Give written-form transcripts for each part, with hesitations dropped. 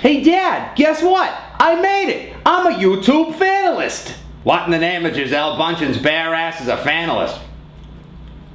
Hey Dad, guess what? I made it! I'm a YouTube FANalyst! What in the name of Giselle Bundchen's bare ass is a FANalyst?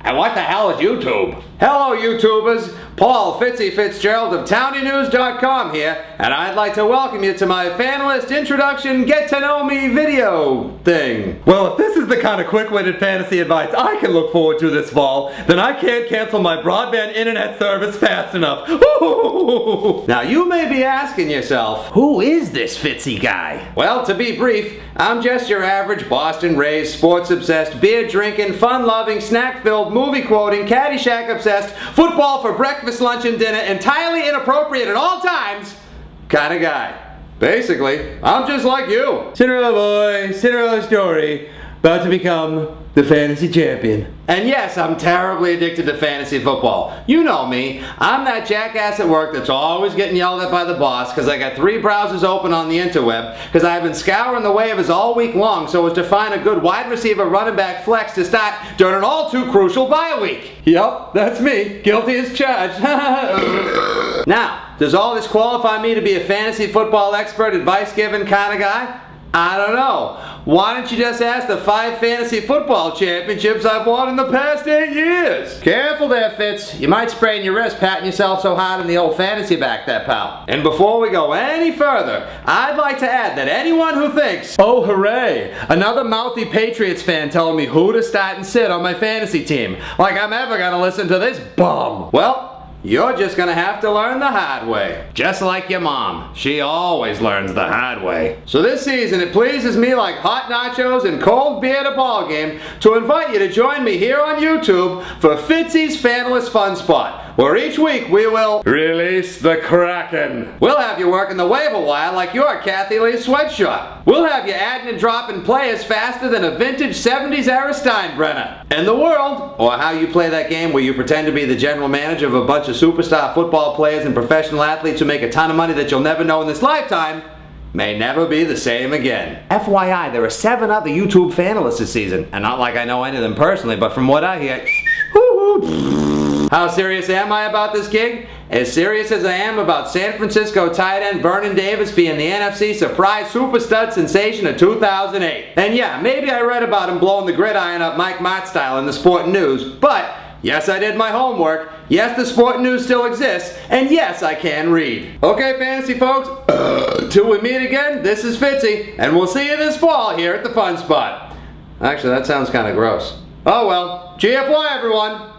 And what the hell is YouTube? Hello YouTubers, Paul Fitzy Fitzgerald of TownieNews.com here, and I'd like to welcome you to my FANalyst introduction get to know me video thing. Well, if this is the kind of quick-witted fantasy advice I can look forward to this fall, then I can't cancel my broadband internet service fast enough. Now you may be asking yourself, who is this Fitzy guy? Well, to be brief, I'm just your average Boston-raised, sports-obsessed, beer-drinking, fun-loving, snack-filled, movie-quoting, Caddyshack-obsessed, football for breakfast, lunch, and dinner, entirely inappropriate at all times kind of guy. Basically, I'm just like you. Cinderella boy, Cinderella story, about to become the fantasy champion. And yes, I'm terribly addicted to fantasy football. You know me. I'm that jackass at work that's always getting yelled at by the boss because I got 3 browsers open on the interweb because I've been scouring the waivers all week long so as to find a good wide receiver running back flex to start during an all too crucial bye week. Yup, that's me. Guilty as charged. Now, does all this qualify me to be a fantasy football expert, advice-giving kind of guy? I don't know. Why don't you just ask the 5 fantasy football championships I've won in the past 8 years? Careful there, Fitz. You might sprain your wrist patting yourself so hard in the old fantasy back there, pal. And before we go any further, I'd like to add that anyone who thinks, oh hooray, another mouthy Patriots fan telling me who to start and sit on my fantasy team, like I'm ever gonna listen to this bum. Well, you're just gonna have to learn the hard way. Just like your mom. She always learns the hard way. So this season, it pleases me like hot nachos and cold beer at a ball game to invite you to join me here on YouTube for Fitzy's FANalyst Funspot, where each week we will release the Kraken. We'll have you working the waiver wire like your Kathy Lee sweatshop. We'll have you adding and dropping players faster than a vintage 70s era Steinbrenner. And the world, or how you play that game where you pretend to be the general manager of a bunch of superstar football players and professional athletes who make a ton of money that you'll never know in this lifetime, may never be the same again. FYI, there are 7 other YouTube FANalysts this season, and not like I know any of them personally, but from what I hear, how serious am I about this gig? As serious as I am about San Francisco tight end Vernon Davis being the NFC surprise super stud sensation of 2008. And yeah, maybe I read about him blowing the gridiron up Mike Mott style in the Sporting News, but yes, I did my homework, yes, the Sporting News still exists, and yes, I can read. Okay, fantasy folks, till we meet again, this is Fitzy, and we'll see you this fall here at the Funspot. Actually, that sounds kind of gross. Oh well, GFY everyone!